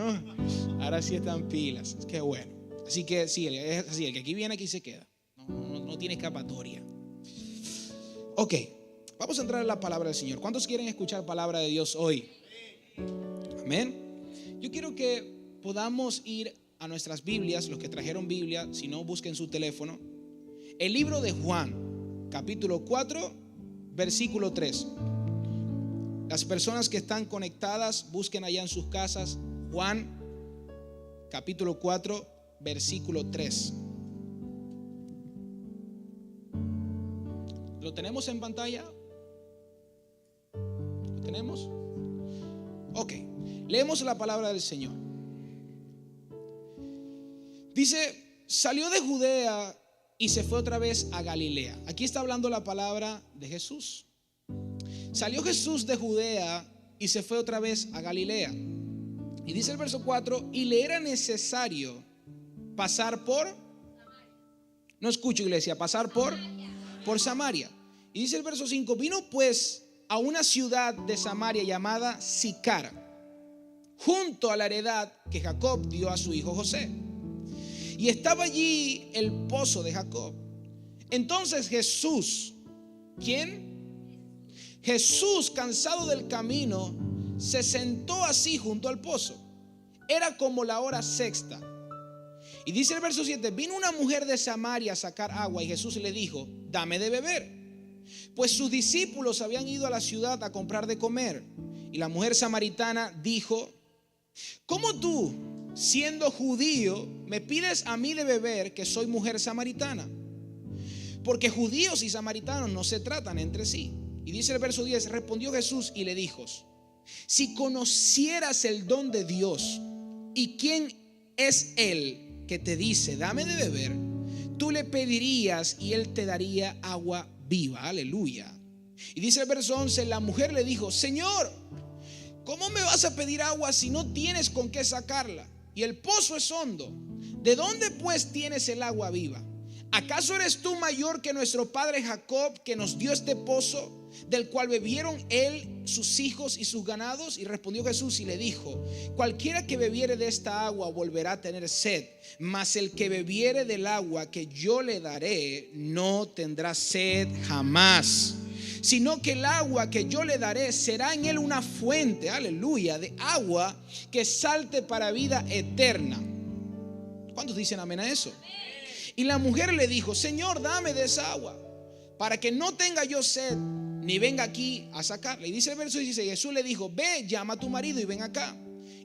¿no? Ahora sí están pilas. Qué bueno. Así que sí, es así, el que aquí viene, aquí se queda. No tiene escapatoria. Ok, vamos a entrar en la palabra del Señor. ¿Cuántos quieren escuchar palabra de Dios hoy? Amén. Yo quiero que podamos ir a nuestras Biblias, los que trajeron Biblia, si no, busquen su teléfono. El libro de Juan, capítulo 4, versículo 3. Las personas que están conectadas, busquen allá en sus casas. Juan, capítulo 4, versículo 3. ¿Lo tenemos en pantalla? ¿Lo tenemos? Ok, leemos la palabra del Señor. Dice, salió de Judea y se fue otra vez a Galilea. Aquí está hablando la palabra de Jesús. Salió Jesús de Judea y se fue otra vez a Galilea. Y dice el verso 4, y le era necesario pasar por, no escucho iglesia, pasar por Samaria. Y dice el verso 5, vino pues a una ciudad de Samaria llamada Sicar, junto a la heredad que Jacob dio a su hijo José. Y estaba allí el pozo de Jacob. Entonces Jesús, ¿quién? Jesús, cansado del camino, se sentó así junto al pozo. Era como la hora sexta. Y dice el verso 7, vino una mujer de Samaria a sacar agua y Jesús le dijo, dame de beber. Pues sus discípulos habían ido a la ciudad a comprar de comer. Y la mujer samaritana dijo, ¿cómo tú, siendo judío, me pides a mí de beber, que soy mujer samaritana? Porque judíos y samaritanos no se tratan entre sí. Y dice el verso 10, respondió Jesús y le dijo, si conocieras el don de Dios y quién es él que te dice, dame de beber, tú le pedirías y él te daría agua viva. Aleluya. Y dice el verso 11, la mujer le dijo, Señor, ¿cómo me vas a pedir agua si no tienes con qué sacarla? Y el pozo es hondo. ¿De dónde pues tienes el agua viva? ¿Acaso eres tú mayor que nuestro padre Jacob, que nos dio este pozo, del cual bebieron él, sus hijos y sus ganados? Y respondió Jesús y le dijo, cualquiera que bebiere de esta agua volverá a tener sed, mas el que bebiere del agua que yo le daré no tendrá sed jamás, sino que el agua que yo le daré será en él una fuente, aleluya, de agua que salte para vida eterna. ¿Cuántos dicen amén a eso? Y la mujer le dijo, Señor, dame de esa agua, para que no tenga yo sed, ni venga aquí a sacarla. Y dice el verso 16, Jesús le dijo, ve, llama a tu marido y ven acá.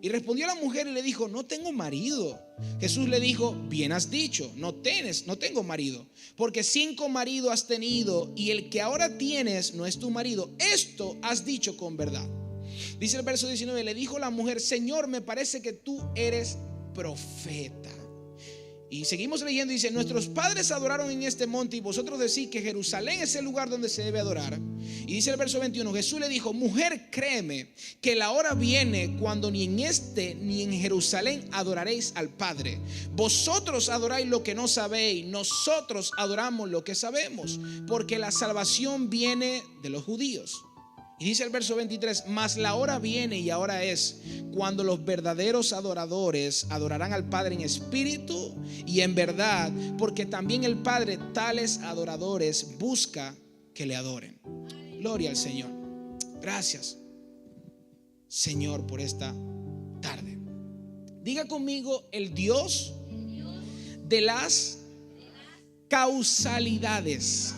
Y respondió la mujer y le dijo, no tengo marido. Jesús le dijo, bien has dicho, no tengo marido, porque 5 maridos has tenido y el que ahora tienes no es tu marido. Esto has dicho con verdad. Dice el verso 19, le dijo la mujer, Señor, me parece que tú eres profeta. Y seguimos leyendo, dice, nuestros padres adoraron en este monte y vosotros decís que Jerusalén es el lugar donde se debe adorar. Y dice el verso 21, Jesús le dijo, mujer, créeme que la hora viene cuando ni en este ni en Jerusalén adoraréis al Padre. Vosotros adoráis lo que no sabéis, nosotros adoramos lo que sabemos, porque la salvación viene de los judíos. Y dice el verso 23, mas la hora viene y ahora es cuando los verdaderos adoradores adorarán al Padre en espíritu y en verdad, porque también el Padre tales adoradores busca que le adoren. Gloria al Señor. Gracias, Señor, por esta tarde. Diga conmigo, el Dios de las causalidades.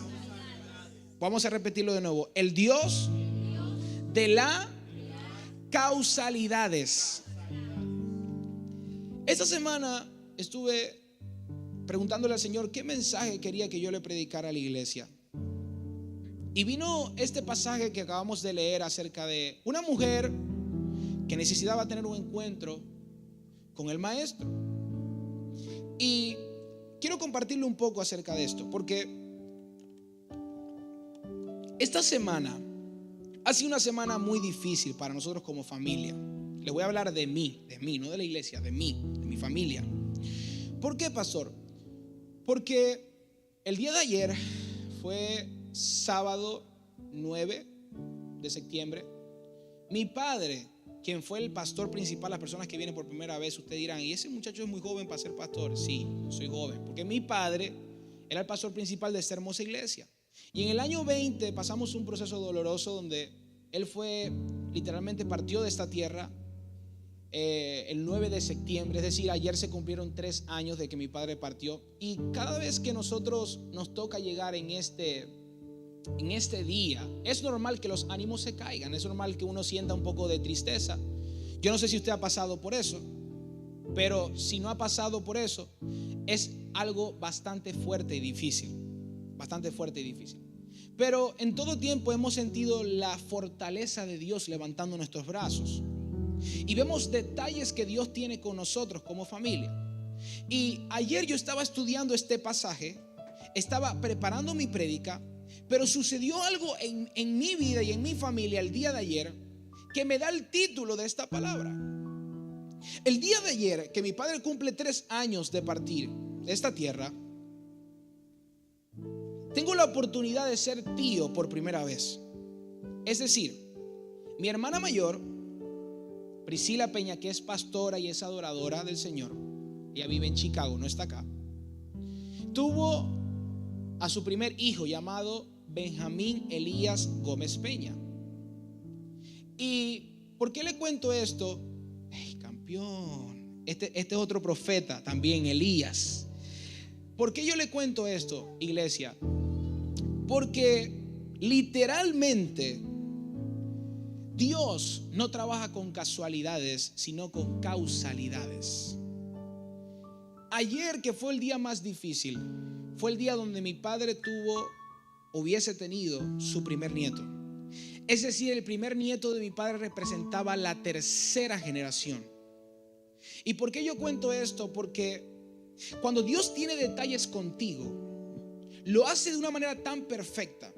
Vamos a repetirlo de nuevo. El Dios de las causalidades. Esta semana estuve preguntándole al Señor qué mensaje quería que yo le predicara a la iglesia. Y vino este pasaje que acabamos de leer acerca de una mujer que necesitaba tener un encuentro con el maestro. Y quiero compartirle un poco acerca de esto, porque esta semana ha sido una semana muy difícil para nosotros como familia. Les voy a hablar de mí, no de la iglesia, de mí, de mi familia. ¿Por qué, pastor? Porque el día de ayer fue sábado 9 de septiembre. Mi padre quien fue el pastor principal, las personas que vienen por primera vez, ustedes dirán, ¿y ese muchacho es muy joven para ser pastor? Sí, yo soy joven, porque mi padre era el pastor principal de esta hermosa iglesia. Y en el año 20 pasamos un proceso doloroso donde él fue, literalmente partió de esta tierra el 9 de septiembre, es decir, ayer se cumplieron 3 años de que mi padre partió. Y cada vez que nosotros nos toca llegar en este día, es normal que los ánimos se caigan, es normal que uno sienta un poco de tristeza. Yo no sé si usted ha pasado por eso, pero si no ha pasado por eso, es algo bastante fuerte y difícil, bastante fuerte y difícil. Pero en todo tiempo hemos sentido la fortaleza de Dios levantando nuestros brazos, y vemos detalles que Dios tiene con nosotros como familia. Y ayer yo estaba estudiando este pasaje, estaba preparando mi prédica, pero sucedió algo en mi vida y en mi familia el día de ayer que me da el título de esta palabra. El día de ayer, que mi padre cumple 3 años de partir de esta tierra, tengo la oportunidad de ser tío por primera vez. Es decir, mi hermana mayor, Priscila Peña, que es pastora y es adoradora del Señor, ella vive en Chicago, no está acá, tuvo a su primer hijo llamado Benjamín Elías Gómez Peña. ¿Y por qué le cuento esto? ¡Hey, campeón! Este es otro profeta también, Elías. ¿Por qué yo le cuento esto, iglesia? Porque literalmente Dios no trabaja con casualidades, sino con causalidades. Ayer, que fue el día más difícil, fue el día donde mi padre hubiese tenido su primer nieto. Es decir, el primer nieto de mi padre representaba la 3ª generación. ¿Y por qué yo cuento esto? Porque cuando Dios tiene detalles contigo, lo hace de una manera tan perfecta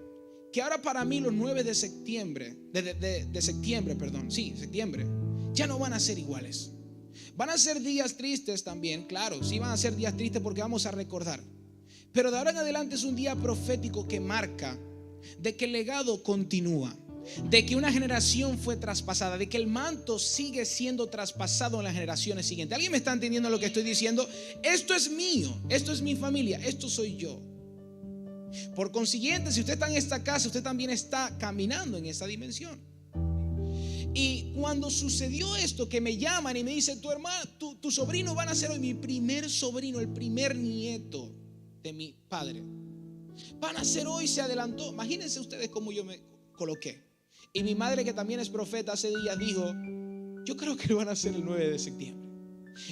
que ahora para mí los 9 de septiembre, septiembre, ya no van a ser iguales. Van a ser días tristes también, claro, sí van a ser días tristes porque vamos a recordar. Pero de ahora en adelante es un día profético que marca de que el legado continúa, de que una generación fue traspasada, de que el manto sigue siendo traspasado en las generaciones siguientes. ¿Alguien me está entendiendo lo que estoy diciendo? Esto es mío, esto es mi familia, esto soy yo. Por consiguiente, si usted está en esta casa, usted también está caminando en esta dimensión. Y cuando sucedió esto, que me llaman y me dicen, tu hermano, tu sobrino van a ser hoy, mi primer sobrino, el primer nieto de mi padre, van a ser hoy, se adelantó. Imagínense ustedes cómo yo me coloqué. Y mi madre, que también es profeta, hace días dijo, yo creo que lo van a hacer el 9 de septiembre.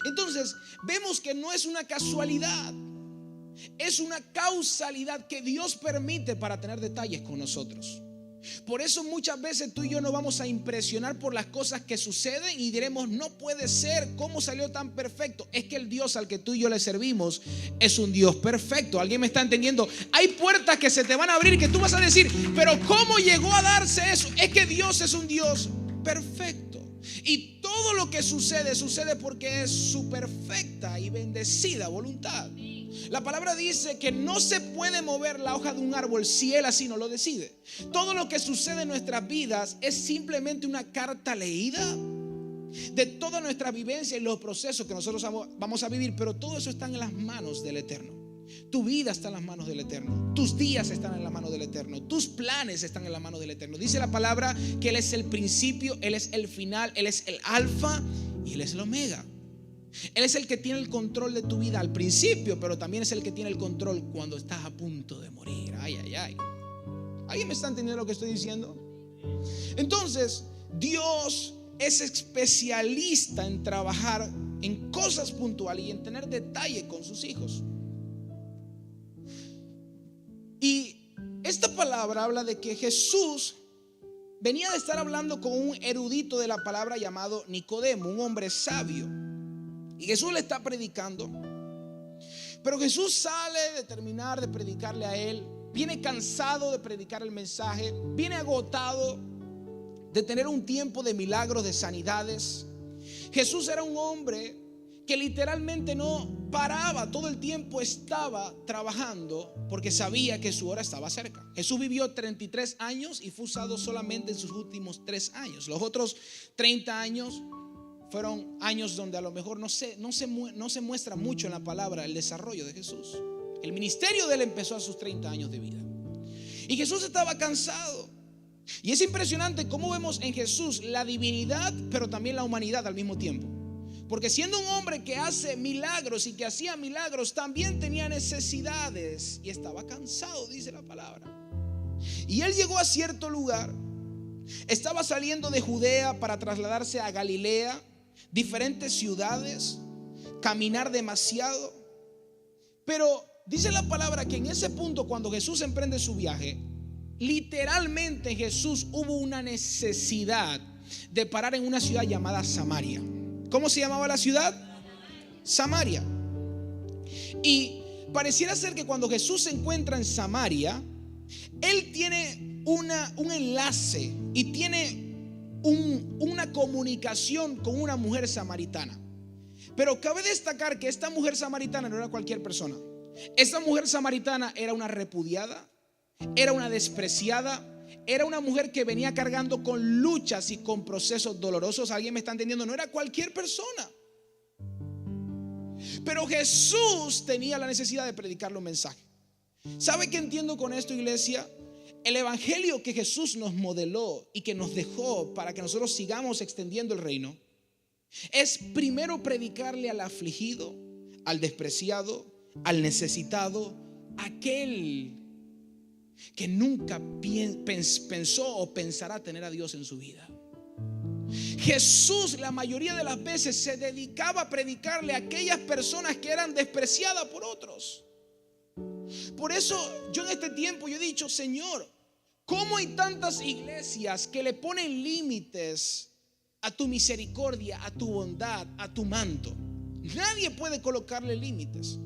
Entonces vemos que no es una casualidad, es una causalidad que Dios permite para tener detalles con nosotros. Por eso muchas veces tú y yo nos vamos a impresionar por las cosas que suceden y diremos, no puede ser, ¿cómo salió tan perfecto? Es que el Dios al que tú y yo le servimos es un Dios perfecto. ¿Alguien me está entendiendo? Hay puertas que se te van a abrir que tú vas a decir, pero ¿cómo llegó a darse eso? Es que Dios es un Dios perfecto. Y todo lo que sucede porque es su perfecta y bendecida voluntad. La palabra dice que no se puede mover la hoja de un árbol si Él así no lo decide. Todo lo que sucede en nuestras vidas es simplemente una carta leída de toda nuestra vivencia y los procesos que nosotros vamos a vivir. Pero todo eso está en las manos del Eterno. Tu vida está en las manos del Eterno. Tus días están en las manos del Eterno. Tus planes están en las manos del Eterno. Dice la palabra que Él es el principio, Él es el final, Él es el alfa y Él es el omega. Él es el que tiene el control de tu vida al principio, pero también es el que tiene el control cuando estás a punto de morir. Ay, ay, ay. ¿Alguien me está entendiendo lo que estoy diciendo? Entonces, Dios es especialista en trabajar en cosas puntuales y en tener detalle con sus hijos. Y esta palabra habla de que Jesús venía de estar hablando con un erudito de la palabra llamado Nicodemo, un hombre sabio. Y Jesús le está predicando. Pero Jesús sale de terminar de predicarle a él. Viene cansado de predicar el mensaje. Viene agotado de tener un tiempo de milagros, de sanidades. Jesús era un hombre que literalmente no paraba, todo el tiempo estaba trabajando porque sabía que su hora estaba cerca. Jesús vivió 33 años y fue usado solamente en sus últimos 3 años. Los otros 30 años fueron años donde a lo mejor no se muestra mucho en la palabra el desarrollo de Jesús. El ministerio de él empezó a sus 30 años de vida. Y Jesús estaba cansado. Y es impresionante cómo vemos en Jesús la divinidad, pero también la humanidad al mismo tiempo. Porque siendo un hombre que hace milagros y que hacía milagros, también tenía necesidades y estaba cansado, dice la palabra. Y él llegó a cierto lugar, estaba saliendo de Judea para trasladarse a Galilea, diferentes ciudades, caminar demasiado. Pero dice la palabra que en ese punto, cuando Jesús emprende su viaje, literalmente en Jesús hubo una necesidad de parar en una ciudad llamada Samaria. ¿Cómo se llamaba la ciudad? Samaria. Y pareciera ser que cuando Jesús se encuentra en Samaria, él tiene un enlace y tiene una comunicación con una mujer samaritana. Pero cabe destacar que esta mujer samaritana no era cualquier persona. Esta mujer samaritana era una repudiada, era una despreciada, era una mujer que venía cargando con luchas y con procesos dolorosos. ¿Alguien me está entendiendo? No era cualquier persona. Pero Jesús tenía la necesidad de predicarle un mensaje. ¿Sabe qué entiendo con esto, iglesia? El evangelio que Jesús nos modeló y que nos dejó para que nosotros sigamos extendiendo el reino es primero predicarle al afligido, al despreciado, al necesitado, aquel que nunca pensó o pensará tener a Dios en su vida. Jesús la mayoría de las veces se dedicaba a predicarle a aquellas personas que eran despreciadas por otros. Por eso yo en este tiempo yo he dicho: Señor, ¿cómo hay tantas iglesias que le ponen límites a tu misericordia, a tu bondad, a tu manto? Nadie puede colocarle límites.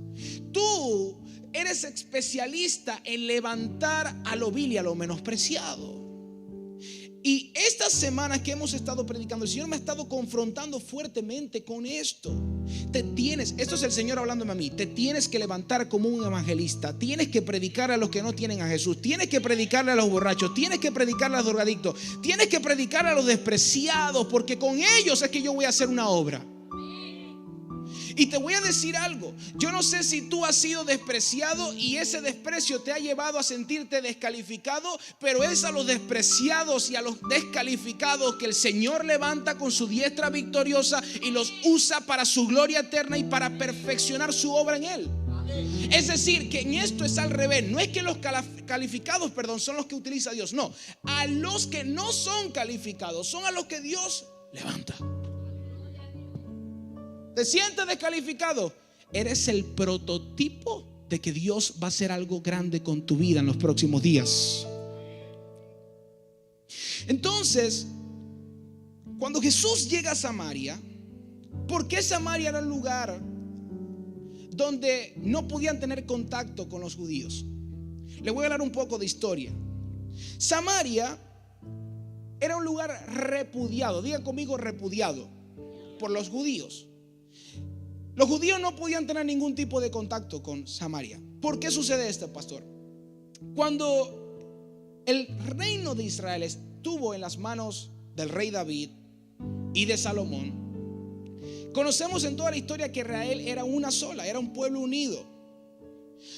Tú eres especialista en levantar a lo vil y a lo menospreciado. Y estas semanas que hemos estado predicando, el Señor me ha estado confrontando fuertemente con esto. Esto es el Señor hablándome a mí. Te tienes que levantar como un evangelista. Tienes que predicar a los que no tienen a Jesús. Tienes que predicarle a los borrachos. Tienes que predicarle a los drogadictos. Tienes que predicar a los despreciados, porque con ellos es que yo voy a hacer una obra. Y te voy a decir algo: yo no sé si tú has sido despreciado y ese desprecio te ha llevado a sentirte descalificado, pero es a los despreciados y a los descalificados que el Señor levanta con su diestra victoriosa y los usa para su gloria eterna y para perfeccionar su obra en Él. Es decir, que en esto es al revés. No es que los calificados, son los que utiliza Dios. No, a los que no son calificados son a los que Dios levanta. ¿Te sientes descalificado? Eres el prototipo de que Dios va a hacer algo grande con tu vida en los próximos días. Entonces, cuando Jesús llega a Samaria, ¿por qué Samaria era un lugar donde no podían tener contacto con los judíos? Le voy a hablar un poco de historia. Samaria era un lugar repudiado, diga conmigo, repudiado por los judíos. Los judíos no podían tener ningún tipo de contacto con Samaria. ¿Por qué sucede esto, pastor? Cuando el reino de Israel estuvo en las manos del rey David y de Salomón, conocemos en toda la historia que Israel era una sola, era un pueblo unido.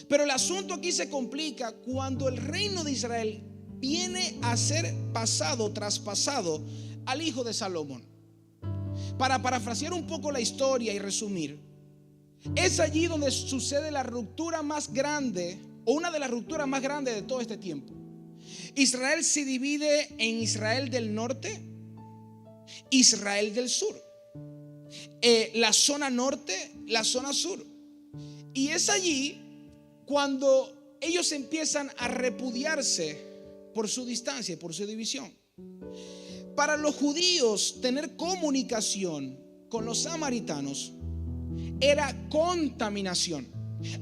Pero el asunto aquí se complica cuando el reino de Israel viene a ser traspasado al hijo de Salomón. Para parafrasear un poco la historia y resumir, es allí donde sucede la ruptura más grande, o una de las rupturas más grandes de todo este tiempo. Israel se divide en Israel del norte, Israel del sur, la zona norte, la zona sur. Y es allí cuando ellos empiezan a repudiarse por su distancia, por su división. Para los judíos, tener comunicación con los samaritanos era contaminación.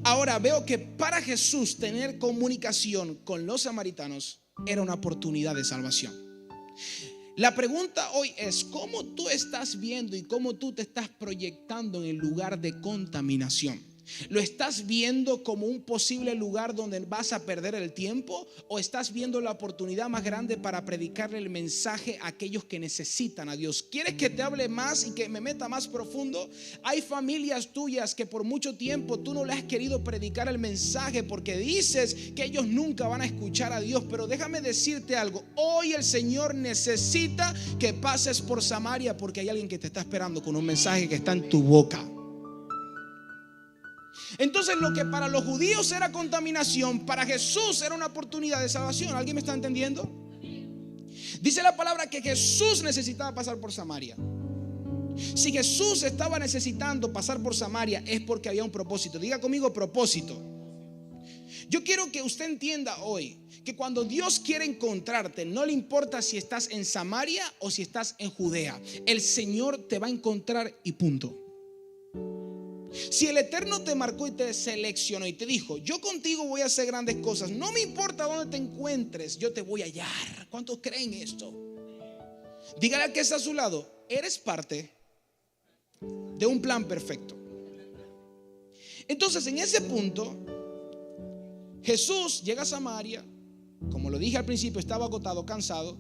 Ahora veo que para Jesús tener comunicación con los samaritanos era una oportunidad de salvación. La pregunta hoy es: ¿cómo tú estás viendo y cómo tú te estás proyectando en el lugar de contaminación? ¿Lo estás viendo como un posible lugar donde vas a perder el tiempo, o estás viendo la oportunidad más grande para predicarle el mensaje a aquellos que necesitan a Dios? ¿Quieres que te hable más y que me meta más profundo? Hay familias tuyas que por mucho tiempo tú no le has querido predicar el mensaje porque dices que ellos nunca van a escuchar a Dios. Pero déjame decirte algo: hoy el Señor necesita que pases por Samaria, porque hay alguien que te está esperando con un mensaje que está en tu boca. Entonces, lo que para los judíos era contaminación, para Jesús era una oportunidad de salvación. ¿Alguien me está entendiendo? Dice la palabra que Jesús necesitaba pasar por Samaria. Si Jesús estaba necesitando pasar por Samaria, es porque había un propósito. Diga conmigo: propósito. Yo quiero que usted entienda hoy que cuando Dios quiere encontrarte, no le importa si estás en Samaria o si estás en Judea. El Señor te va a encontrar y punto. Si el Eterno te marcó y te seleccionó y te dijo: yo contigo voy a hacer grandes cosas, no me importa dónde te encuentres, yo te voy a hallar. ¿Cuántos creen esto? Dígale al que está a su lado: eres parte de un plan perfecto. Entonces, en ese punto, Jesús llega a Samaria. Como lo dije al principio, estaba agotado, cansado.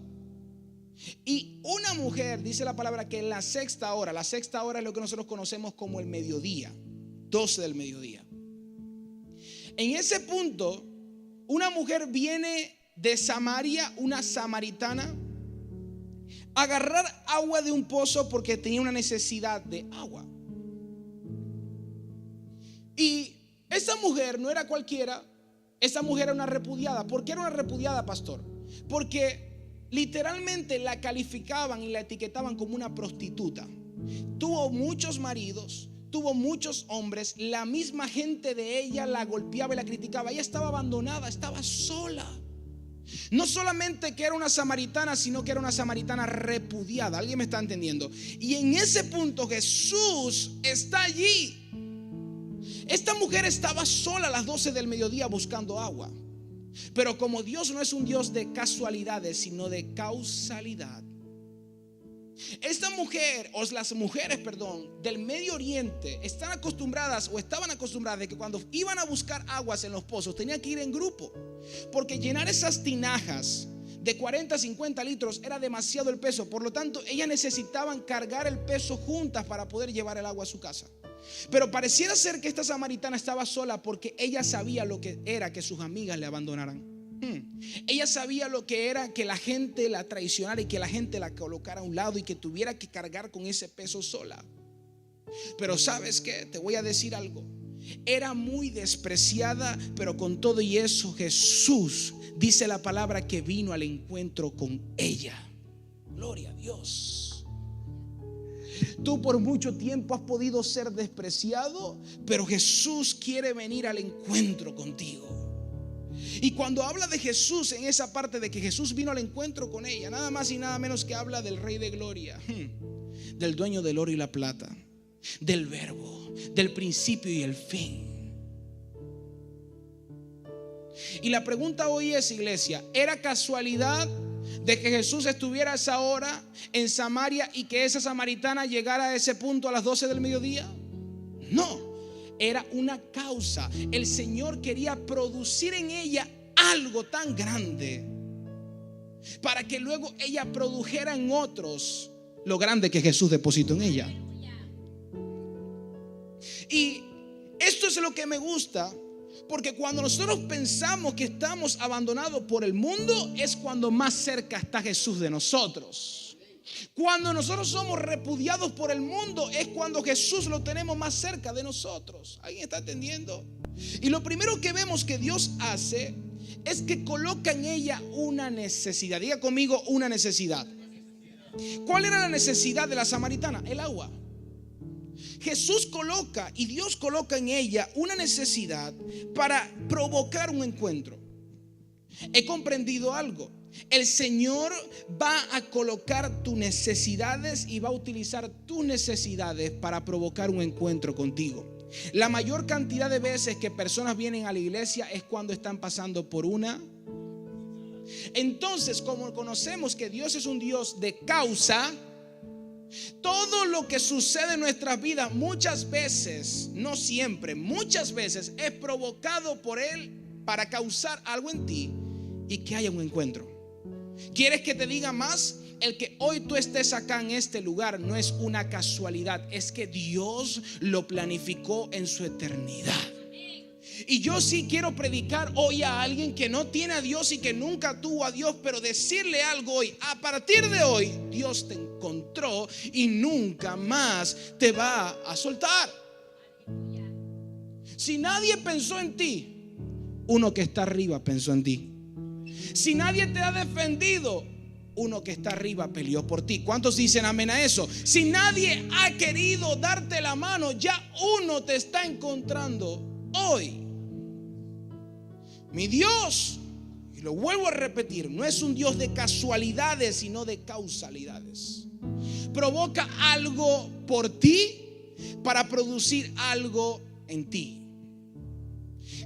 Y una mujer, dice la palabra, que en la sexta hora es lo que nosotros conocemos como el mediodía, 12 del mediodía. En ese punto, una mujer viene de Samaria, una samaritana, a agarrar agua de un pozo porque tenía una necesidad de agua. Y esa mujer no era cualquiera, esa mujer era una repudiada. ¿Por qué era una repudiada, pastor? Porque literalmente la calificaban y la etiquetaban como una prostituta. Tuvo muchos maridos, tuvo muchos hombres. La misma gente de ella la golpeaba y la criticaba. Ella estaba abandonada, estaba sola. No solamente que era una samaritana, sino que era una samaritana repudiada. ¿Alguien me está entendiendo? Y en ese punto Jesús está allí. Esta mujer estaba sola a las 12 del mediodía buscando agua. Pero como Dios no es un Dios de casualidades, sino de causalidad, esta mujer, o las mujeres, del Medio Oriente estaban acostumbradas de que cuando iban a buscar aguas en los pozos tenían que ir en grupo, porque llenar esas tinajas de 40 a 50 litros era demasiado el peso. Por lo tanto, ellas necesitaban cargar el peso juntas para poder llevar el agua a su casa. Pero pareciera ser que esta samaritana estaba sola porque ella sabía lo que era que sus amigas le abandonaran. Ella sabía lo que era que la gente la traicionara y que la gente la colocara a un lado y que tuviera que cargar con ese peso sola. Pero ¿sabes qué? Te voy a decir algo. Era muy despreciada, pero con todo y eso Jesús, dice la palabra, que vino al encuentro con ella. Gloria a Dios. Tú por mucho tiempo has podido ser despreciado, pero Jesús quiere venir al encuentro contigo. Y cuando habla de Jesús en esa parte de que Jesús vino al encuentro con ella, nada más y nada menos que habla del Rey de Gloria, del dueño del oro y la plata, del Verbo, del principio y el fin. Y la pregunta hoy es, iglesia: ¿era casualidad de que Jesús estuviera a esa hora en Samaria y que esa samaritana llegara a ese punto a las 12 del mediodía? No, era una causa. El Señor quería producir en ella algo tan grande para que luego ella produjera en otros lo grande que Jesús depositó en ella. Y esto es lo que me gusta, porque cuando nosotros pensamos que estamos abandonados por el mundo, es cuando más cerca está Jesús de nosotros. Cuando nosotros somos repudiados por el mundo, es cuando Jesús lo tenemos más cerca de nosotros. ¿Alguien está entendiendo? Y lo primero que vemos que Dios hace es que coloca en ella una necesidad. Diga conmigo: una necesidad. ¿Cuál era la necesidad de la samaritana? El agua. Jesús coloca y Dios coloca en ella una necesidad para provocar un encuentro. He comprendido algo. El Señor va a colocar tus necesidades y va a utilizar tus necesidades para provocar un encuentro contigo. La mayor cantidad de veces que personas vienen a la iglesia es cuando están pasando por una. Entonces, como conocemos que Dios es un Dios de causa, todo lo que sucede en nuestras vidas muchas veces, no siempre, muchas veces es provocado por Él para causar algo en ti y que haya un encuentro. ¿Quieres que te diga más? El que hoy tú estés acá en este lugar no es una casualidad, es que Dios lo planificó en su eternidad. Y yo sí quiero predicar hoy a alguien que no tiene a Dios y que nunca tuvo a Dios, pero decirle algo hoy: a partir de hoy Dios te encontró y nunca más te va a soltar. Si nadie pensó en ti, uno que está arriba pensó en ti. Si nadie te ha defendido, uno que está arriba peleó por ti. ¿Cuántos dicen amén a eso? Si nadie ha querido darte la mano, ya uno te está encontrando hoy. Mi Dios, y lo vuelvo a repetir, no es un Dios de casualidades, sino de causalidades. Provoca algo por ti para producir algo en ti.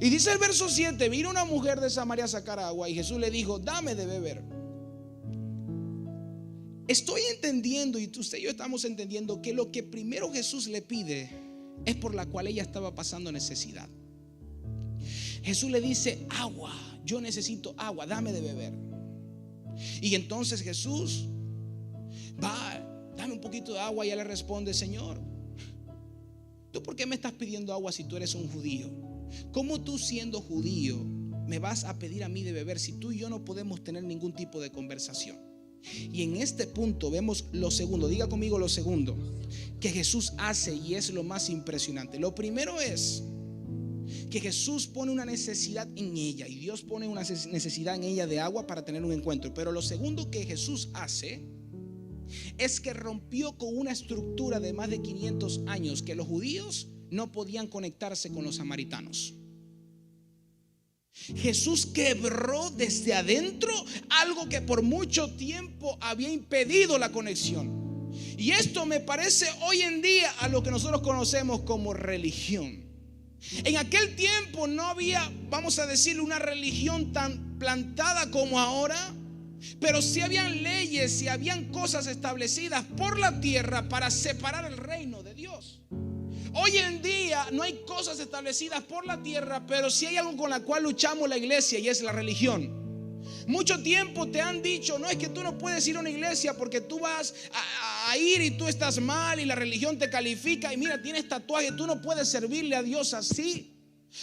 Y dice el verso 7: vino una mujer de Samaria a sacar agua y Jesús le dijo: dame de beber. Estoy entendiendo, y usted y yo estamos entendiendo, que lo que primero Jesús le pide es por la cual ella estaba pasando necesidad. Jesús le dice: agua, yo necesito agua, dame de beber. Y entonces Jesús va: dame un poquito de agua. Y ella le responde: Señor, ¿tú por qué me estás pidiendo agua si tú eres un judío? ¿Cómo tú, siendo judío, me vas a pedir a mí de beber si tú y yo no podemos tener ningún tipo de conversación? Y en este punto vemos lo segundo, diga conmigo lo segundo que Jesús hace, y es lo más impresionante. Lo primero es que Jesús pone una necesidad en ella, y Dios pone una necesidad en ella de agua para tener un encuentro. Pero lo segundo que Jesús hace es que rompió con una estructura de más de 500 años, que los judíos no podían conectarse con los samaritanos. Jesús quebró desde adentro algo que por mucho tiempo había impedido la conexión. Y esto me parece hoy en día a lo que nosotros conocemos como religión. En aquel tiempo no había, vamos a decir, una religión tan plantada como ahora, pero sí habían leyes y habían cosas establecidas por la tierra para separar el reino de Dios. Hoy en día no hay cosas establecidas por la tierra, pero sí hay algo con la cual luchamos la iglesia, y es la religión. Mucho tiempo te han dicho: no, es que tú no puedes ir a una iglesia porque tú vas a ir y tú estás mal y la religión te califica, y mira, tienes tatuaje, tú no puedes servirle a Dios así.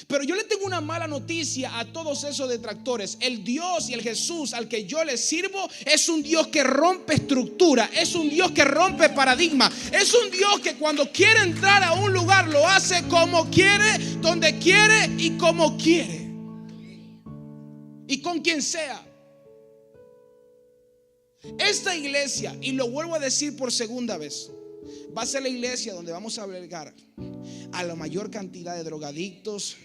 Pero yo le tengo una mala noticia a todos esos detractores. El Dios y el Jesús al que yo les sirvo es un Dios que rompe estructura, es un Dios que rompe paradigma, es un Dios que cuando quiere entrar a un lugar lo hace como quiere, donde quiere y como quiere, y con quien sea. Esta iglesia, y lo vuelvo a decir por segunda vez, va a ser la iglesia donde vamos a albergar a la mayor cantidad de drogadictos,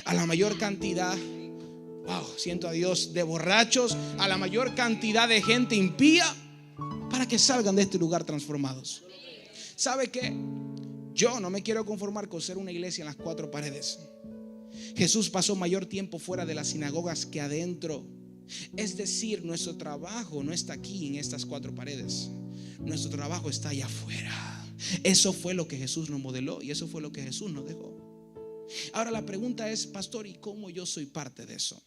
a la mayor cantidad, siento a Dios, de borrachos, a la mayor cantidad de gente impía, para que salgan de este lugar transformados. ¿Sabe qué? Yo no me quiero conformar con ser una iglesia en las cuatro paredes. Jesús pasó mayor tiempo fuera de las sinagogas que adentro. Es decir, nuestro trabajo no está aquí en estas cuatro paredes, nuestro trabajo está allá afuera. Eso fue lo que Jesús nos modeló y eso fue lo que Jesús nos dejó. Ahora la pregunta es: pastor, ¿y cómo yo soy parte de eso?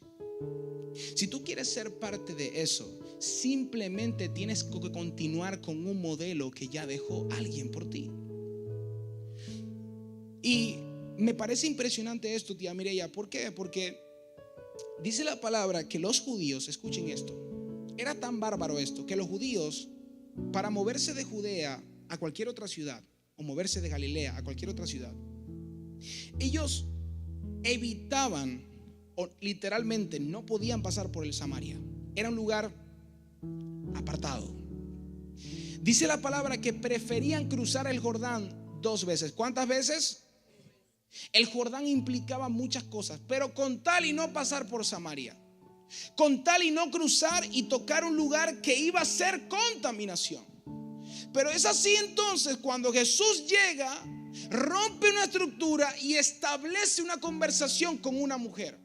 Si tú quieres ser parte de eso, simplemente tienes que continuar con un modelo que ya dejó alguien por ti. Y me parece impresionante esto, tía Mireya. ¿Por qué? Porque dice la palabra que los judíos, escuchen esto, era tan bárbaro esto, que los judíos, para moverse de Judea a cualquier otra ciudad, o moverse de Galilea a cualquier otra ciudad, ellos evitaban, o literalmente no podían pasar por el Samaria. Era un lugar apartado. Dice la palabra que preferían cruzar el Jordán 2 veces. ¿Cuántas veces? El Jordán implicaba muchas cosas, pero con tal y no pasar por Samaria, con tal y no cruzar y tocar un lugar que iba a ser contaminación. Pero es así entonces cuando Jesús llega, rompe una estructura y establece una conversación con una mujer.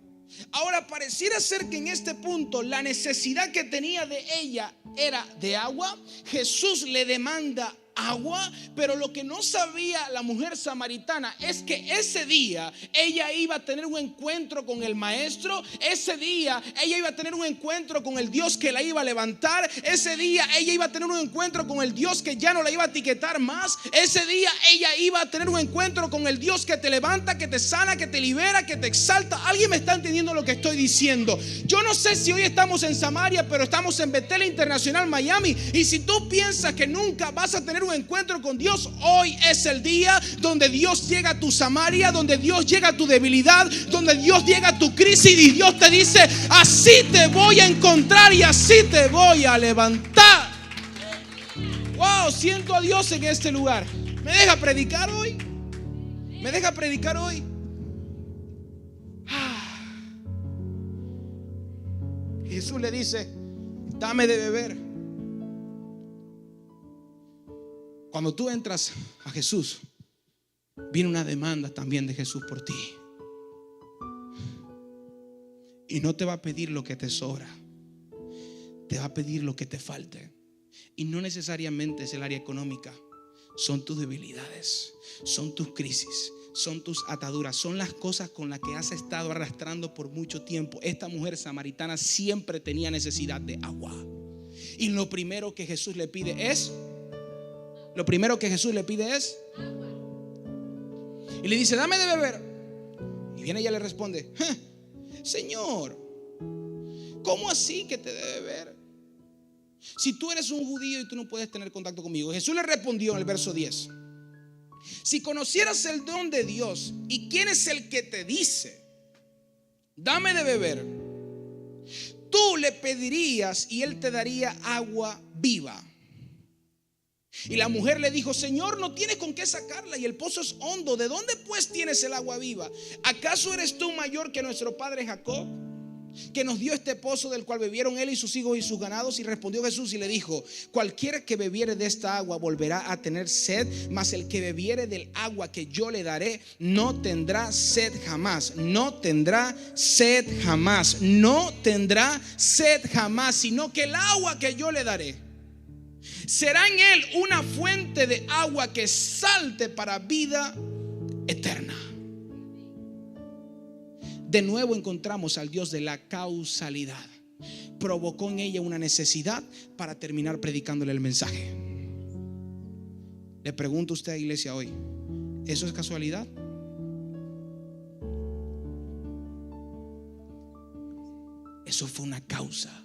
Ahora pareciera ser que en este punto la necesidad que tenía de ella era de agua. Jesús le demanda agua, pero lo que no sabía la mujer samaritana es que ese día ella iba a tener un encuentro con el maestro. Ese día ella iba a tener un encuentro con el Dios que la iba a levantar. Ese día ella iba a tener un encuentro con el Dios que ya no la iba a etiquetar más. Ese día ella iba a tener un encuentro con el Dios que te levanta, que te sana, que te libera, que te exalta. ¿Alguien me está entendiendo lo que estoy diciendo? Yo no sé si hoy estamos en Samaria, pero estamos en Betel Internacional, Miami. Y si tú piensas que nunca vas a tener un encuentro con Dios, hoy es el día donde Dios llega a tu Samaria, donde Dios llega a tu debilidad, donde Dios llega a tu crisis y Dios te dice: así te voy a encontrar y así te voy a levantar. Wow, siento a Dios en este lugar. ¿Me deja predicar hoy? ¿Me deja predicar hoy? Jesús le dice: dame de beber. Cuando tú entras a Jesús, viene una demanda también de Jesús por ti. Y no te va a pedir lo que te sobra, te va a pedir lo que te falte. Y no necesariamente es el área económica. Son tus debilidades, son tus crisis, son tus ataduras, son las cosas con las que has estado arrastrando por mucho tiempo. Esta mujer samaritana siempre tenía necesidad de agua. Y lo primero que Jesús le pide es agua. Y le dice: dame de beber. Y viene ella y le responde: Señor, ¿cómo así que te debe beber? Si tú eres un judío y tú no puedes tener contacto conmigo. Jesús le respondió en el verso 10: si conocieras el don de Dios y quién es el que te dice: dame de beber, tú le pedirías y él te daría agua viva. Y la mujer le dijo: Señor, no tienes con qué sacarla y el pozo es hondo. ¿De dónde pues tienes el agua viva? ¿Acaso eres tú mayor que nuestro padre Jacob, que nos dio este pozo del cual bebieron él y sus hijos y sus ganados? Y respondió Jesús y le dijo: cualquiera que bebiere de esta agua volverá a tener sed, mas el que bebiere del agua que yo le daré no tendrá sed jamás. No tendrá sed jamás. No tendrá sed jamás, sino que el agua que yo le daré será en él una fuente de agua que salte para vida eterna. De nuevo encontramos al Dios de la causalidad. Provocó en ella una necesidad para terminar predicándole el mensaje. Le pregunto a usted, iglesia, hoy: ¿eso es casualidad? Eso fue una causa.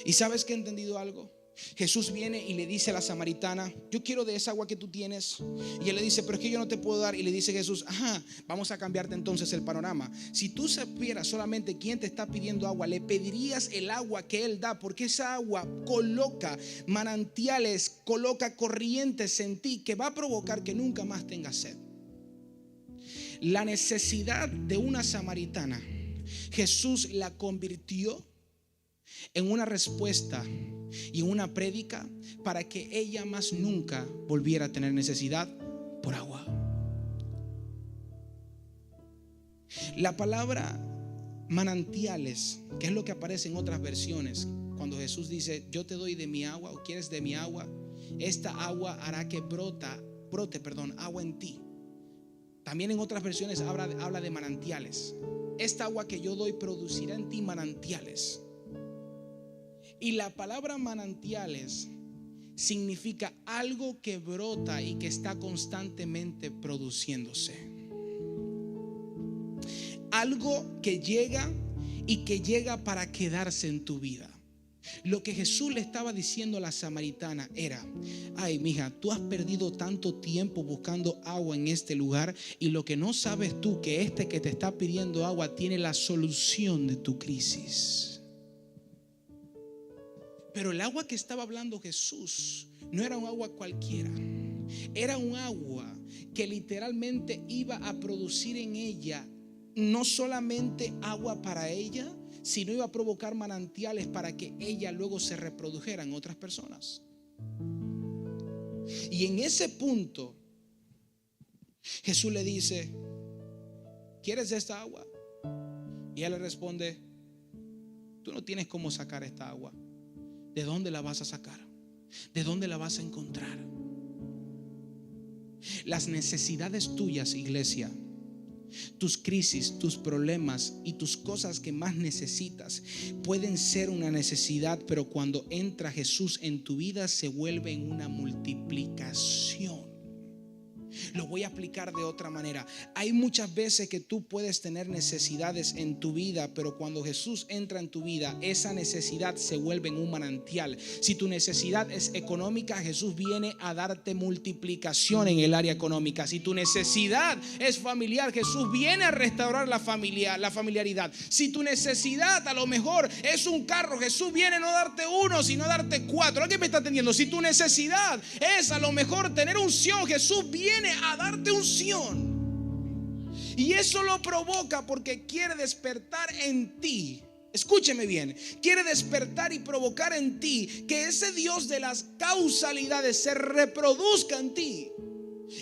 ¿Y sabes que he entendido algo? Jesús viene y le dice a la samaritana: yo quiero de esa agua que tú tienes. Y él le dice: pero es que yo no te puedo dar. Y le dice Jesús: vamos a cambiarte entonces el panorama. Si tú supieras solamente quién te está pidiendo agua, le pedirías el agua que él da, porque esa agua coloca manantiales, coloca corrientes en ti que va a provocar que nunca más tengas sed. La necesidad de una samaritana, Jesús la convirtió en una respuesta y en una prédica para que ella más nunca volviera a tener necesidad por agua. La palabra manantiales, que es lo que aparece en otras versiones, cuando Jesús dice: yo te doy de mi agua, o quieres de mi agua, esta agua hará que brote agua en ti. También en otras versiones habla de manantiales. Esta agua que yo doy producirá en ti manantiales. Y la palabra manantiales significa algo que brota y que está constantemente produciéndose. Algo que llega y que llega para quedarse en tu vida. Lo que Jesús le estaba diciendo a la samaritana era: ay, mija, tú has perdido tanto tiempo buscando agua en este lugar, y lo que no sabes tú, que este que te está pidiendo agua tiene la solución de tu crisis. Pero el agua que estaba hablando Jesús no era un agua cualquiera. Era un agua que literalmente iba a producir en ella no solamente agua para ella, sino iba a provocar manantiales para que ella luego se reprodujera en otras personas. Y en ese punto Jesús le dice: ¿quieres esta agua? Y ella le responde, tú no tienes cómo sacar esta agua. ¿De dónde la vas a sacar? ¿De dónde la vas a encontrar? Las necesidades tuyas, iglesia, tus crisis, tus problemas y tus cosas que más necesitas pueden ser una necesidad, pero cuando entra Jesús en tu vida se vuelve en una multiplicación. Lo voy a explicar de otra manera. Hay muchas veces que tú puedes tener necesidades en tu vida, pero cuando Jesús entra en tu vida, esa necesidad se vuelve en un manantial. Si tu necesidad es económica, Jesús viene a darte multiplicación en el área económica. Si tu necesidad es familiar, Jesús viene a restaurar la familiaridad. Si tu necesidad a lo mejor es un carro, Jesús viene no a darte uno, sino a darte 4. ¿Alguien me está entendiendo? Si tu necesidad es a lo mejor tener unción, Jesús viene a darte unción. Y eso lo provoca porque quiere despertar en ti. Escúcheme bien, quiere despertar y provocar en ti que ese Dios de las causalidades se reproduzca en ti.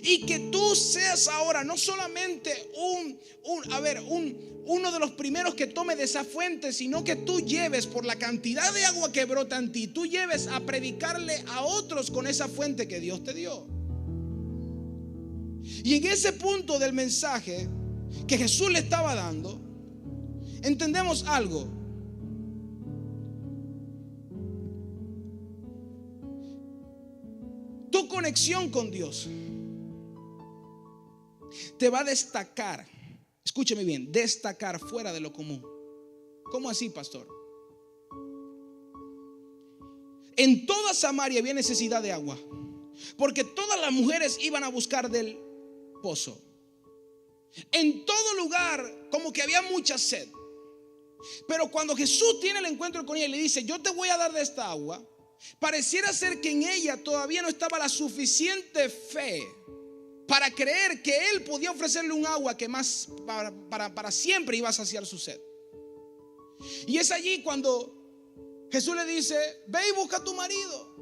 Y que tú seas ahora no solamente uno de los primeros que tome de esa fuente, sino que tú lleves por la cantidad de agua que brota en ti, tú lleves a predicarle a otros con esa fuente que Dios te dio. Y en ese punto del mensaje que Jesús le estaba dando, entendemos algo. Tu conexión con Dios te va a destacar. Escúcheme bien, destacar fuera de lo común. ¿Cómo así, pastor? En toda Samaria había necesidad de agua, porque todas las mujeres iban a buscar del pozo. En todo lugar como que había mucha sed. Pero cuando Jesús tiene el encuentro con ella y le dice, yo te voy a dar de esta agua, pareciera ser que en ella todavía no estaba la suficiente fe para creer que él podía ofrecerle un agua que más para siempre iba a saciar su sed. Y es allí cuando Jesús le dice, ve y busca a tu marido.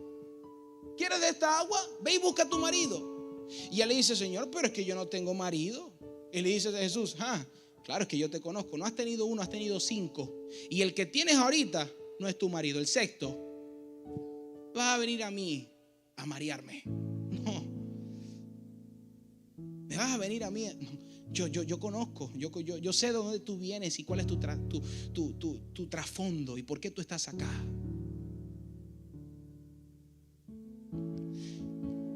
¿Quieres de esta agua? Ve y busca a tu marido. Y ella le dice, Señor, pero es que yo no tengo marido. Y le dice a Jesús, claro, es que yo te conozco. No has tenido uno, has tenido 5. Y el que tienes ahorita no es tu marido. El sexto, vas a venir a mí a marearme. No. Me vas a venir a mí. Yo conozco, yo sé de dónde tú vienes y cuál es tu trasfondo y por qué tú estás acá.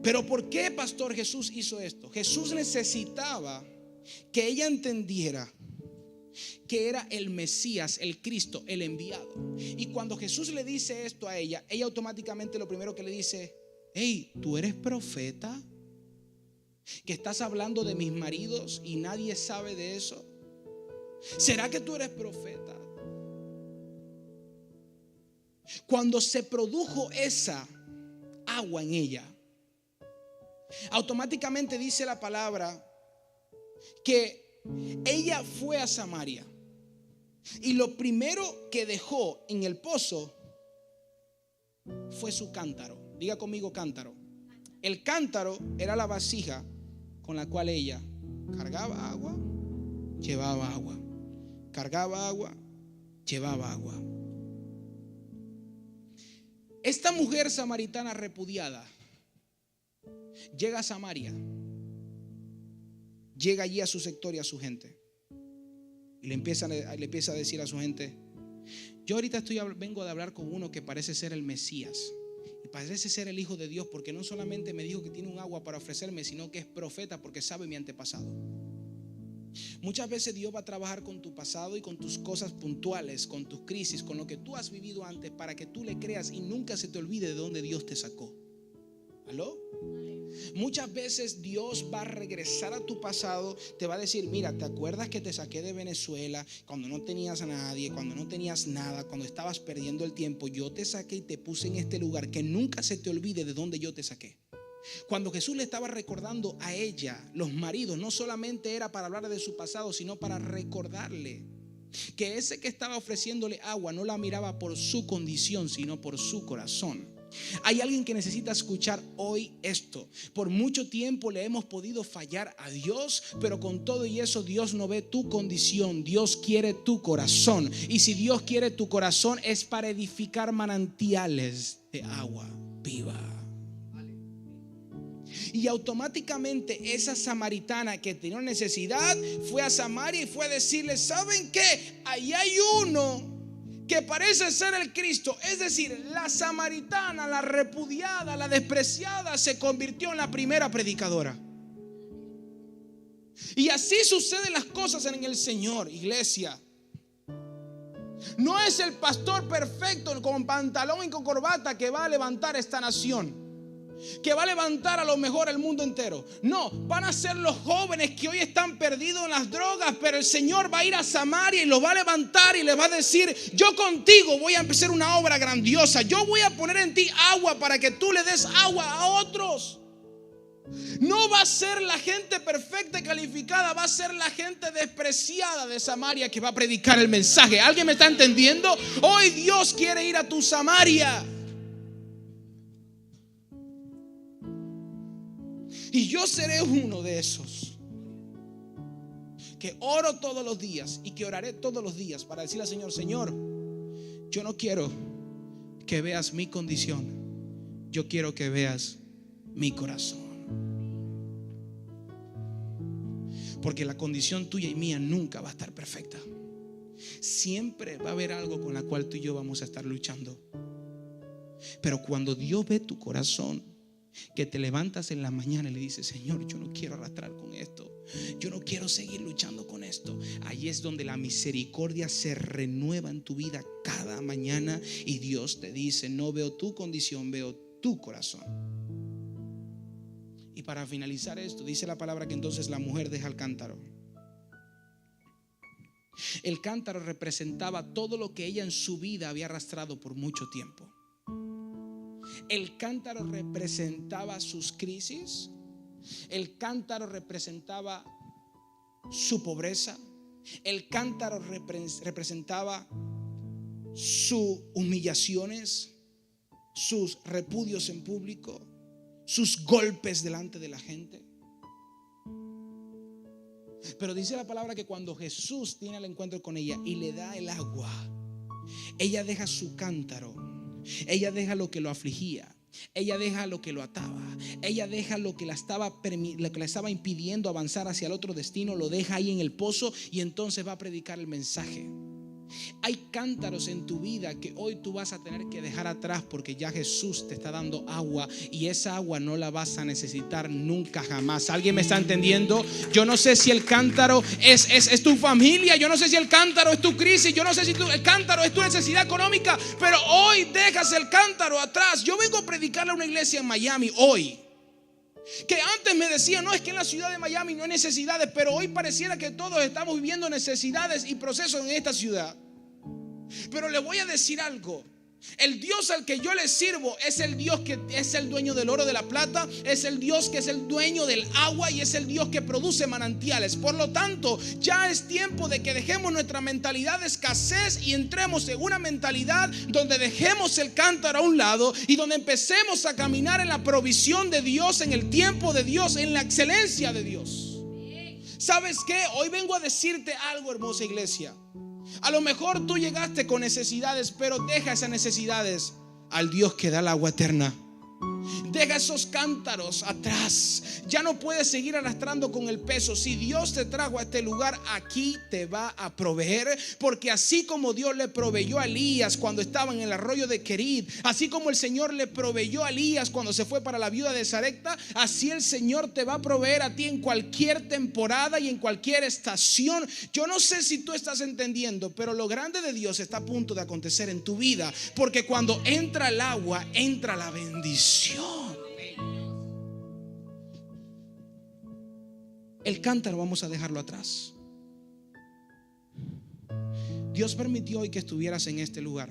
Pero ¿por qué, pastor, Jesús hizo esto? Jesús necesitaba que ella entendiera que era el Mesías, el Cristo, el enviado. Y cuando Jesús le dice esto a ella, ella automáticamente lo primero que le dice, hey, ¿tú eres profeta? ¿Que estás hablando de mis maridos y nadie sabe de eso? ¿Será que tú eres profeta? Cuando se produjo esa agua en ella, automáticamente dice la palabra que ella fue a Samaria y lo primero que dejó en el pozo fue su cántaro. Diga conmigo cántaro. El cántaro era la vasija con la cual ella cargaba agua, llevaba agua, cargaba agua, llevaba agua. Esta mujer samaritana repudiada llega a Samaria, llega allí a su sector y a su gente y le empieza a decir a su gente, yo ahorita vengo de hablar con uno que parece ser el Mesías y parece ser el Hijo de Dios, porque no solamente me dijo que tiene un agua para ofrecerme, sino que es profeta porque sabe mi antepasado. Muchas veces Dios va a trabajar con tu pasado y con tus cosas puntuales, con tus crisis, con lo que tú has vivido antes, para que tú le creas y nunca se te olvide de dónde Dios te sacó. ¿Aló? Muchas veces Dios va a regresar a tu pasado, te va a decir, mira, ¿te acuerdas que te saqué de Venezuela cuando no tenías a nadie, cuando no tenías nada, cuando estabas perdiendo el tiempo? Yo te saqué y te puse en este lugar, que nunca se te olvide de dónde yo te saqué. Cuando Jesús le estaba recordando a ella, los maridos, no solamente era para hablar de su pasado, sino para recordarle que ese que estaba ofreciéndole agua no la miraba por su condición, sino por su corazón. Hay alguien que necesita escuchar hoy esto. Por mucho tiempo le hemos podido fallar a Dios, pero con todo y eso Dios no ve tu condición. Dios quiere tu corazón. Y si Dios quiere tu corazón es para edificar manantiales de agua viva. Y automáticamente esa samaritana que tenía necesidad fue a Samaria y fue a decirle: ¿saben qué? Ahí hay uno que parece ser el Cristo. Es decir, la samaritana, la repudiada, la despreciada, se convirtió en la primera predicadora. Y así suceden las cosas en el Señor, iglesia. No es el pastor perfecto con pantalón y con corbata que va a levantar esta nación, que va a levantar a lo mejor el mundo entero. No, van a ser los jóvenes que hoy están perdidos en las drogas, pero el Señor va a ir a Samaria y los va a levantar y les va a decir: yo contigo voy a empezar una obra grandiosa. Yo voy a poner en ti agua para que tú le des agua a otros. No va a ser la gente perfecta y calificada, va a ser la gente despreciada de Samaria que va a predicar el mensaje. ¿Alguien me está entendiendo? Hoy Dios quiere ir a tu Samaria. Y yo seré uno de esos que oro todos los días y que oraré todos los días para decirle al Señor: Señor, yo no quiero que veas mi condición, yo quiero que veas mi corazón. Porque la condición tuya y mía nunca va a estar perfecta. Siempre va a haber algo con la cual tú y yo vamos a estar luchando. Pero cuando Dios ve tu corazón, que te levantas en la mañana y le dices: Señor, yo no quiero arrastrar con esto, yo no quiero seguir luchando con esto. Ahí es donde la misericordia se renueva en tu vida cada mañana y Dios te dice: no veo tu condición, veo tu corazón. Y para finalizar esto, dice la palabra que entonces la mujer deja el cántaro. El cántaro representaba todo lo que ella en su vida había arrastrado por mucho tiempo. El cántaro representaba sus crisis. El cántaro representaba su pobreza. El cántaro representaba sus humillaciones, sus repudios en público, sus golpes delante de la gente. Pero dice la palabra que cuando Jesús tiene el encuentro con ella y le da el agua, ella deja su cántaro. Ella deja lo que lo afligía. Ella deja lo que lo ataba. Ella deja lo que la estaba impidiendo avanzar hacia el otro destino. Lo deja ahí en el pozo y entonces va a predicar el mensaje. Hay cántaros en tu vida que hoy tú vas a tener que dejar atrás, porque ya Jesús te está dando agua y esa agua no la vas a necesitar nunca jamás. ¿Alguien me está entendiendo? Yo no sé si el cántaro es tu familia, yo no sé si el cántaro es tu crisis, yo no sé si el cántaro es tu necesidad económica, pero hoy dejas el cántaro atrás. Yo vengo a predicarle a una iglesia en Miami hoy, que antes me decía: no, es que en la ciudad de Miami no hay necesidades, pero hoy pareciera que todos estamos viviendo necesidades y procesos en esta ciudad. Pero le voy a decir algo: el Dios al que yo le sirvo es el Dios que es el dueño del oro, de la plata, es el Dios que es el dueño del agua y es el Dios que produce manantiales. Por lo tanto, ya es tiempo de que dejemos nuestra mentalidad de escasez y entremos en una mentalidad donde dejemos el cántaro a un lado y donde empecemos a caminar en la provisión de Dios, en el tiempo de Dios, en la excelencia de Dios. ¿Sabes qué? Hoy vengo a decirte algo, hermosa iglesia. A lo mejor tú llegaste con necesidades, pero deja esas necesidades al Dios que da el agua eterna. Deja esos cántaros atrás. Ya no puedes seguir arrastrando con el peso. Si Dios te trajo a este lugar, aquí te va a proveer. Porque así como Dios le proveyó a Elías cuando estaba en el arroyo de Querid, así como el Señor le proveyó a Elías cuando se fue para la viuda de Sarepta, así el Señor te va a proveer a ti en cualquier temporada y en cualquier estación. Yo no sé si tú estás entendiendo, pero lo grande de Dios está a punto de acontecer en tu vida. Porque cuando entra el agua, entra la bendición. El cántaro vamos a dejarlo atrás. Dios permitió hoy que estuvieras en este lugar.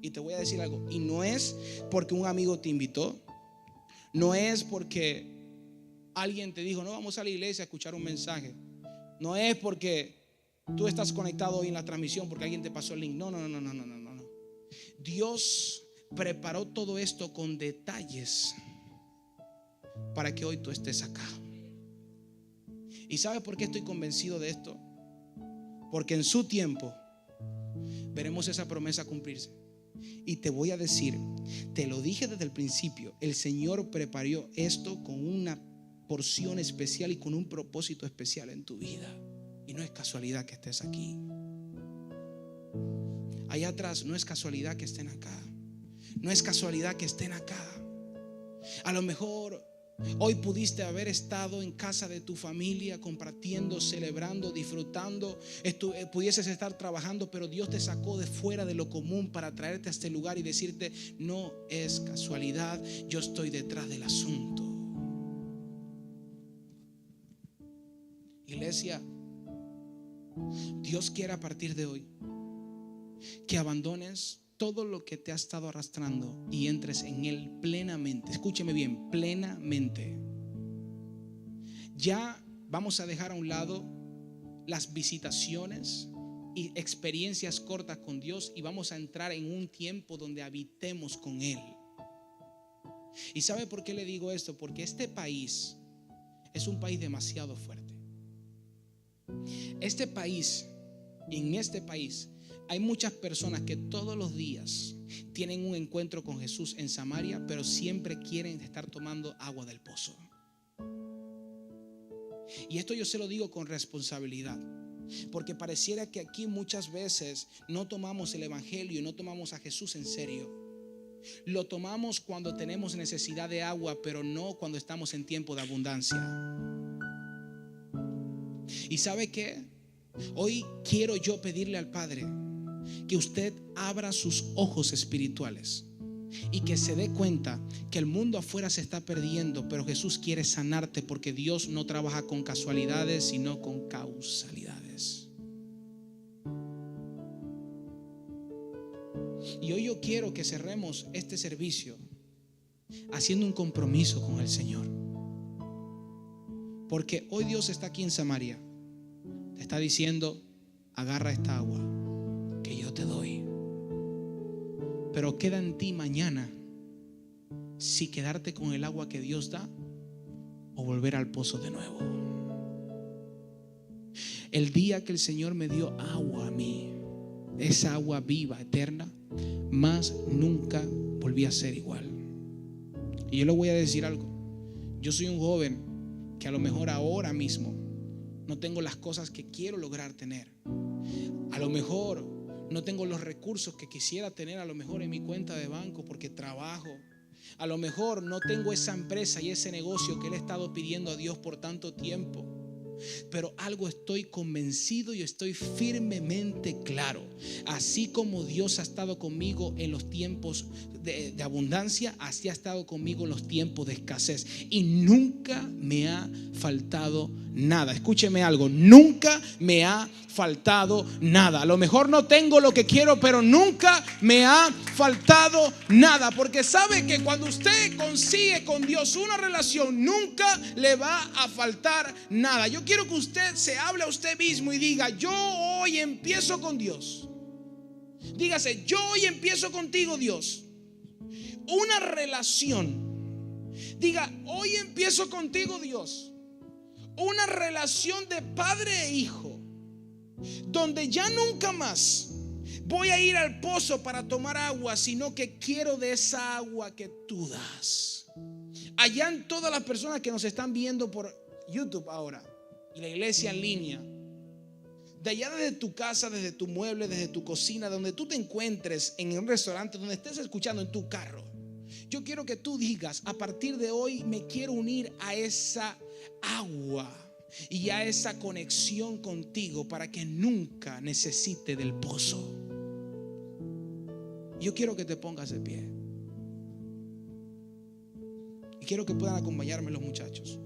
Y te voy a decir algo. Y no es porque un amigo te invitó. No es porque alguien te dijo: no, vamos a la iglesia a escuchar un mensaje. No es porque tú estás conectado hoy en la transmisión porque alguien te pasó el link. No. Dios preparó todo esto con detalles para que hoy tú estés acá. ¿Y sabes por qué estoy convencido de esto? Porque en su tiempo veremos esa promesa cumplirse. Y te voy a decir, te lo dije desde el principio, el Señor preparó esto con una porción especial y con un propósito especial en tu vida. Y no es casualidad que estés aquí. Allá atrás no es casualidad que estén acá. No es casualidad que estén acá. A lo mejor hoy pudiste haber estado en casa de tu familia, compartiendo, celebrando, disfrutando. Pudieses estar trabajando, pero Dios te sacó de fuera de lo común para traerte a este lugar y decirte: no es casualidad, yo estoy detrás del asunto. Iglesia, Dios quiere a partir de hoy que abandones todo lo que te ha estado arrastrando y entres en Él plenamente. Escúcheme bien, plenamente. Ya vamos a dejar a un lado las visitaciones y experiencias cortas con Dios y vamos a entrar en un tiempo donde habitemos con Él. ¿Y sabe por qué le digo esto? Porque este país es un país demasiado fuerte. En este país hay muchas personas que todos los días tienen un encuentro con Jesús en Samaria, pero siempre quieren estar tomando agua del pozo. Y esto yo se lo digo con responsabilidad, porque pareciera que aquí muchas veces no tomamos el evangelio y no tomamos a Jesús en serio. Lo tomamos cuando tenemos necesidad de agua, pero no cuando estamos en tiempo de abundancia. ¿Y sabe qué? Hoy quiero yo pedirle al Padre que usted abra sus ojos espirituales y que se dé cuenta que el mundo afuera se está perdiendo, pero Jesús quiere sanarte, porque Dios no trabaja con casualidades, sino con causalidades. Y hoy yo quiero que cerremos este servicio haciendo un compromiso con el Señor, porque hoy Dios está aquí en Samaria, te está diciendo: agarra esta agua que yo te doy. Pero queda en ti mañana si quedarte con el agua que Dios da o volver al pozo de nuevo. El día que el Señor me dio agua a mí, esa agua viva, eterna, más nunca volví a ser igual. Y yo le voy a decir algo: yo soy un joven que a lo mejor ahora mismo no tengo las cosas que quiero lograr tener. A lo mejor no tengo los recursos que quisiera tener, a lo mejor en mi cuenta de banco, porque trabajo. A lo mejor no tengo esa empresa y ese negocio que le he estado pidiendo a Dios por tanto tiempo. Pero algo estoy convencido y estoy firmemente claro: así como Dios ha estado conmigo en los tiempos de abundancia, así ha estado conmigo en los tiempos de escasez, y nunca me ha faltado nada. Escúcheme algo: nunca me ha faltado nada. A lo mejor no tengo lo que quiero, pero nunca me ha faltado nada, porque sabe que cuando usted consigue con Dios una relación, nunca le va a faltar nada. Yo quiero que usted se hable a usted mismo y diga: yo hoy empiezo con Dios. Dígase: yo hoy empiezo contigo, Dios, una relación. Diga: hoy empiezo contigo, Dios, una relación de padre e hijo, donde ya nunca más voy a ir al pozo para tomar agua, sino que quiero de esa agua que tú das. Allá en todas las personas que nos están viendo por YouTube ahora y la iglesia en línea, de allá desde tu casa, desde tu mueble, desde tu cocina, donde tú te encuentres, en un restaurante, donde estés escuchando, en tu carro, yo quiero que tú digas: a partir de hoy me quiero unir a esa agua y a esa conexión contigo para que nunca necesite del pozo. Yo quiero que te pongas de pie y quiero que puedan acompañarme los muchachos.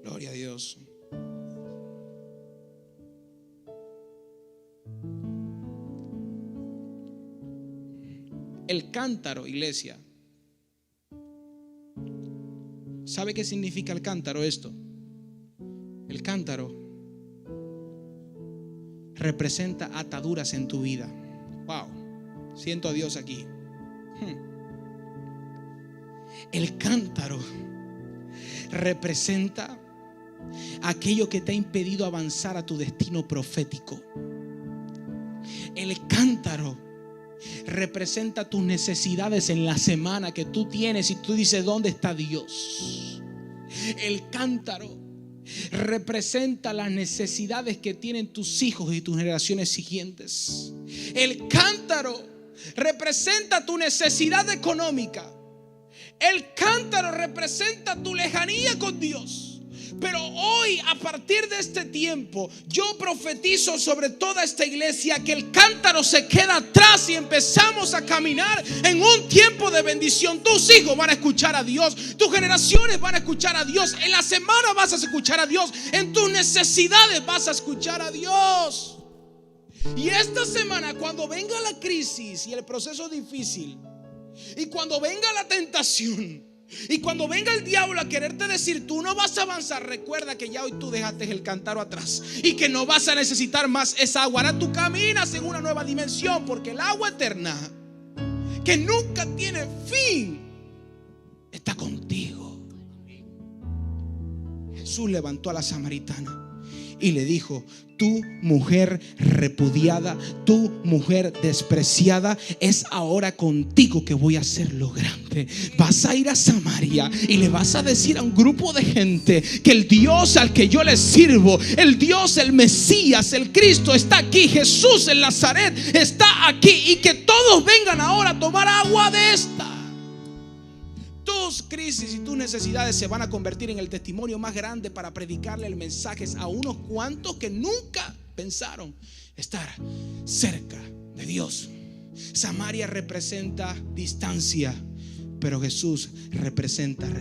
Gloria a Dios. El cántaro, iglesia. ¿Sabe qué significa el cántaro esto? El cántaro representa ataduras en tu vida. Wow, siento a Dios aquí. El cántaro representa aquello que te ha impedido avanzar a tu destino profético. El cántaro representa tus necesidades en la semana que tú tienes y tú dices, ¿dónde está Dios? El cántaro representa las necesidades que tienen tus hijos y tus generaciones siguientes. El cántaro representa tu necesidad económica. El cántaro representa tu lejanía con Dios. Pero hoy, a partir de este tiempo, yo profetizo sobre toda esta iglesia que el cántaro se queda atrás y empezamos a caminar en un tiempo de bendición. Tus hijos van a escuchar a Dios, tus generaciones van a escuchar a Dios, en la semana vas a escuchar a Dios, en tus necesidades vas a escuchar a Dios. Y esta semana, cuando venga la crisis y el proceso difícil, y cuando venga la tentación, y cuando venga el diablo a quererte decir tú no vas a avanzar, recuerda que ya hoy tú dejaste el cántaro atrás y que no vas a necesitar más esa agua. Ahora tú caminas en una nueva dimensión, porque el agua eterna, que nunca tiene fin, está contigo. Jesús levantó a la samaritana y le dijo: tu mujer repudiada, tu mujer despreciada, es ahora contigo que voy a hacer lo grande. Vas a ir a Samaria y le vas a decir a un grupo de gente que el Dios al que yo les sirvo, el Dios, el Mesías, el Cristo está aquí. Jesús en Nazaret está aquí, y que todos vengan ahora a tomar agua de esta. Tus crisis y tus necesidades se van a convertir en el testimonio más grande para predicarle el mensaje a unos cuantos que nunca pensaron estar cerca de Dios. Samaria representa distancia, pero Jesús representa relación.